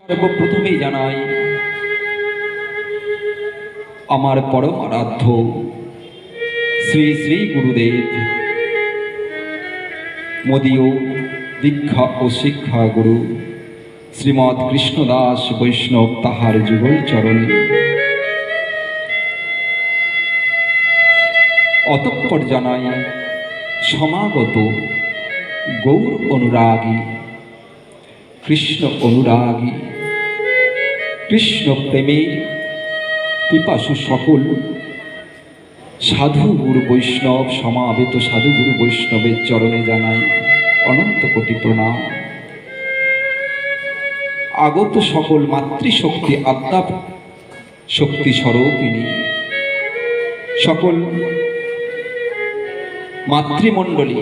সর্বপ্রথমেই জানাই আমার পরম আরাধ্য শ্রী শ্রী গুরুদেব মদীয় দীক্ষা ও শিক্ষা গুরু শ্রীমৎ কৃষ্ণদাস বৈষ্ণব তাহার যুগল চরণে। অতঃপর জানাই সমাগত গৌর অনুরাগী, কৃষ্ণ অনুরাগী, কৃষ্ণ প্রেমের পিপাসু সকল সাধু গুরু বৈষ্ণব সমাবেত সাধু গুরু বৈষ্ণবের চরণে জানাই অনন্ত কোটি প্রণাম। আগত সকল মাতৃশক্তি আত্মা শক্তি স্বরূপিণী সকল মাতৃমণ্ডলী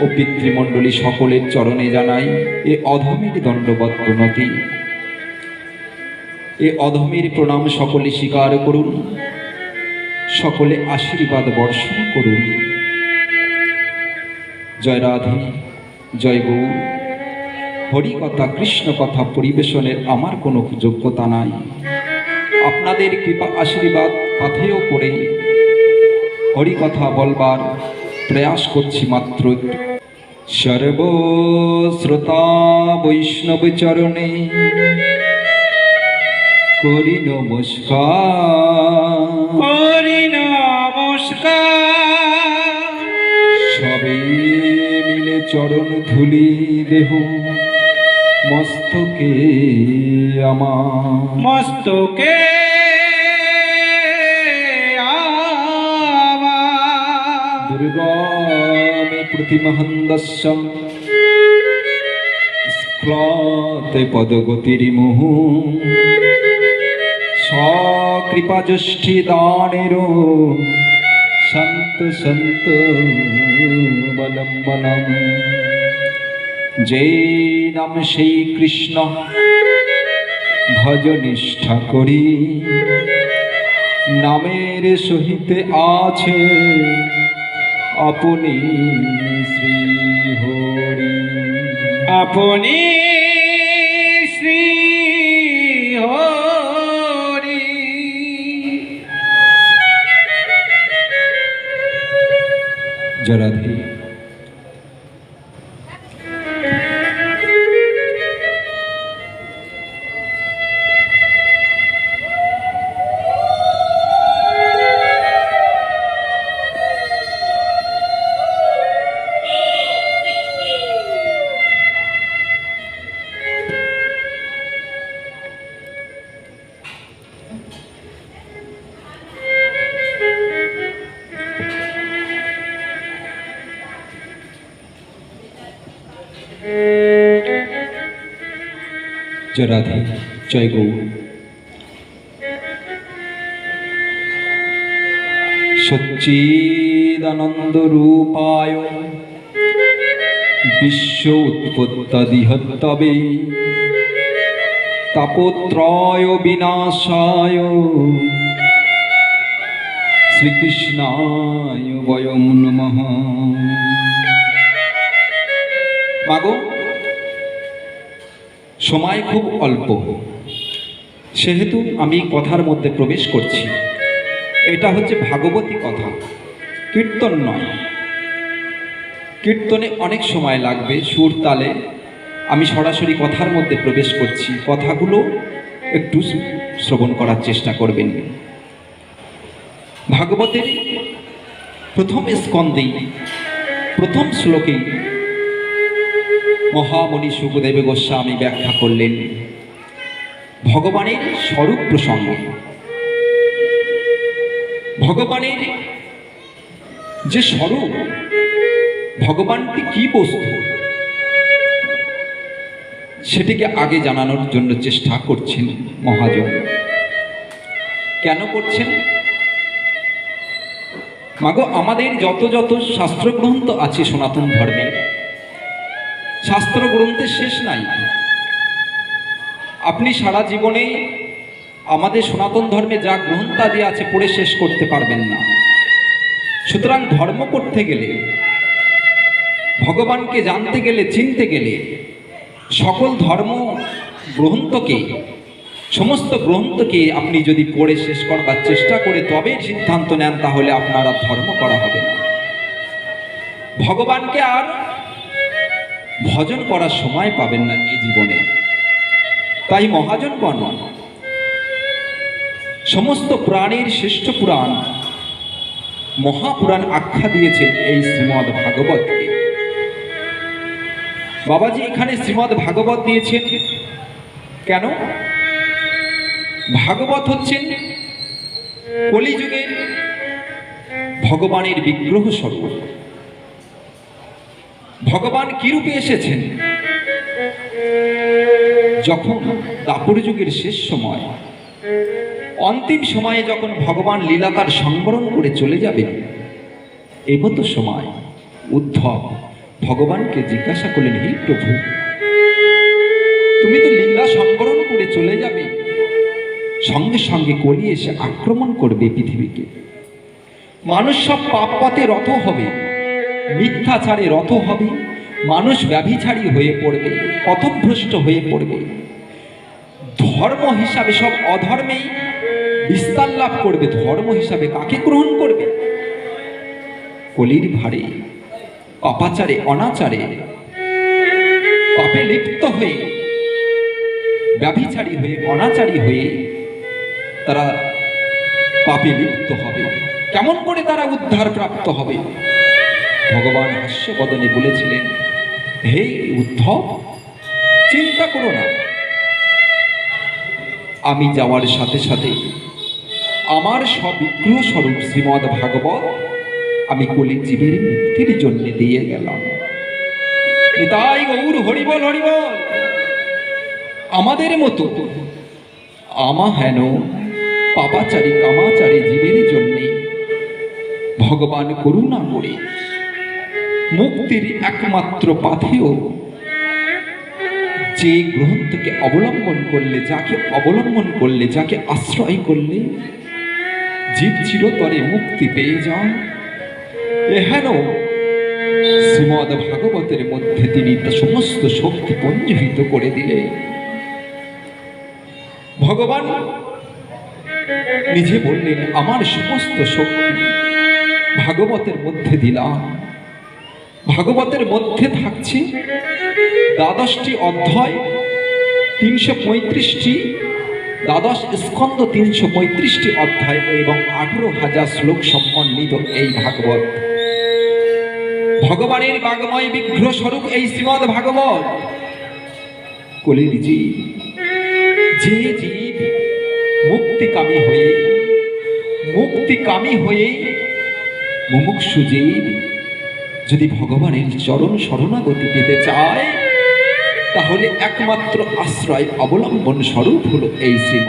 ও পিতৃমণ্ডলী সকলের চরণে জানাই এ অধমের দণ্ডবৎ প্রণতি। এ অধমের প্রণাম সকলে স্বীকার করুন, সকলে আশীর্বাদ বর্ষণ করুন। জয় রাধে, জয় গৌর। হরিকথা কৃষ্ণ কথা পরিবেশনের আমার কোনো যোগ্যতা নাই, আপনাদের কৃপা আশীর্বাদ পাথেয় করে হরিকথা বলবার প্রয়াস করছি মাত্র একটু। সর্বশ্রোতা বৈষ্ণব চরণে করি নমস্কার, সবে মিলে চরণ ধুলি দেহ মস্তকে আমার, মস্তকে দুর্গমে প্রতিমহন্দস্য স্ক্লতে পদগতিরিমুহ সকৃপাযষ্টি দানের সন্ত সন্ত বলম্বনম। যে নাম সেই কৃষ্ণ ভজ নিষ্ঠা করি, নামের সহিতে আছে আপনি শ্রী হরি, আপনি শ্রী হরি। জয় রাধে। জয় রাধে, জয় গৌর। সচ্চিদানন্দ রূপায় বিশ্ব উৎপত্তাদিহত্তবে তাপত্রয় বিনাশায় শ্রীকৃষ্ণায় বয়ং নমঃ। মাগো, সময় খুব অল্প, সেহেতু আমি কথার মধ্যে প্রবেশ করছি। এটা হচ্ছে ভাগবতী কথা, কীর্তন নয়। কীর্তনে অনেক সময় লাগবে, সুর তালে। আমি সরাসরি কথার মধ্যে প্রবেশ করছি, কথাগুলো একটু শ্রবণ করার চেষ্টা করবেন। ভাগবতের প্রথম স্কন্ধেই প্রথম শ্লোকেই মহামণি শুকদেব গোস্বামী ব্যাখ্যা করলেন ভগবানের স্বরূপ প্রসঙ্গ। ভগবানের যে স্বরূপ, ভগবানটি কি বস্তু, সেটিকে আগে জানানোর জন্য চেষ্টা করছেন মহাজন। কেন করছেন? মাগো, আমাদের যত যত শাস্ত্রগ্রন্থ আছে সনাতন ধর্মে, শাস্ত্র গ্রন্থের শেষ নাই। আপনি সারা জীবনে আমাদের সনাতন ধর্মে যা গ্রন্থাদি আছে পড়ে শেষ করতে পারবেন না। সুতরাং ধর্ম করতে গেলে, ভগবানকে জানতে গেলে, চিনতে গেলে সকল ধর্ম গ্রন্থকে, সমস্ত গ্রন্থকে আপনি যদি পড়ে শেষ করবার চেষ্টা করে তবে সিদ্ধান্ত নেন, তাহলে আপনার আর ধর্ম করা হবে না। ভগবানকে আর ভজন করার সময় পাবেন না এই জীবনে। তাই মহাজনগণ সমস্ত পুরাণের শ্রেষ্ঠ পুরাণ মহাপুরাণ আখ্যা দিয়েছেন এই শ্রীমদ্ ভাগবতকে। বাবাজি এখানে শ্রীমদ্ ভাগবত দিয়েছেন কেন? ভাগবত হচ্ছেন কলিযুগের ভগবানের বিগ্রহ স্বরূপ। ভগবান কি রূপে এসেছেন? যখন দাপর যুগের শেষ সময়, অন্তিম সময়ে যখন ভগবান লীলাকার সংবরণ করে চলে যাবেন, এমত সময় উদ্ধব ভগবানকে জিজ্ঞাসা করলেন, হে প্রভু, তুমি তো লীলা সংবরণ করে চলে যাবে, সঙ্গে সঙ্গে কলি এসে আক্রমণ করবে পৃথিবীকে। মানুষ সব পাপ পথে রত হবে, মিথ্যাচারে রত হবে, মানুষ ব্যভিচারী হয়ে পড়বে, পথভ্রষ্ট হয়ে পড়বে, ধর্ম হিসাবে সব অধর্মেই বিস্তার লাভ করবে। ধর্ম হিসাবে কাকে গ্রহণ করবে? কলির ভারে পাপাচারে, অনাচারে, পাপে লিপ্ত হয়ে, ব্যভিচারী হয়ে, অনাচারী হয়ে তারা পাপে লিপ্ত হবে। কেমন করে তারা উদ্ধার প্রাপ্ত হবে? ভগবান হাস্যবদনে বলেছিলেন, হে উদ্ধব, চিন্তা করো না, আমি যাওয়ার সাথে সাথে আমার সবিগ্রহ স্বরূপ শ্রীমদ্ ভাগবত আমি কলি জীবের মুক্তির জন্য দিয়ে গেলাম। নিতাই গৌর হরিবল হরিবল। আমাদের মতো হেন পাপাচারী কামাচারী জীবের জন্য ভগবান করুণা করে মুক্তির একমাত্র পাথেয় যে গ্রন্থকে অবলম্বন করলে, যাকে অবলম্বন করলে, যাকে আশ্রয় করলে জীব চিরতরে মুক্তি পেয়ে যায়, এহেন শ্রীমদ্ ভাগবতের মধ্যে তিনি সমস্ত শক্তি পঞ্জীভূত করে দিলেন। ভগবান নিজে বললেন, আমার সমস্ত শক্তি ভাগবতের মধ্যে দিলাম। ভাগবতের মধ্যে থাকছে ১২টি অধ্যায়, ৩৩৫টি, ১২ স্কন্ধ, ৩৩৫টি অধ্যায় এবং ১৮,০০০ শ্লোক সম্বন্ধিত এই ভাগবত। ভগবানের বাগময় বিগ্রহ স্বরূপ এই শ্রীমদ্ ভাগবত। কলির জীব, যে জীব মুক্তিকামী হয়ে মুমুক্ষু জীব যদি ভগবানের চরণ শরণাগতি পেতে চায়, তাহলে একমাত্র আশ্রয় অবলম্বন স্বরূপ হলো এই শ্রী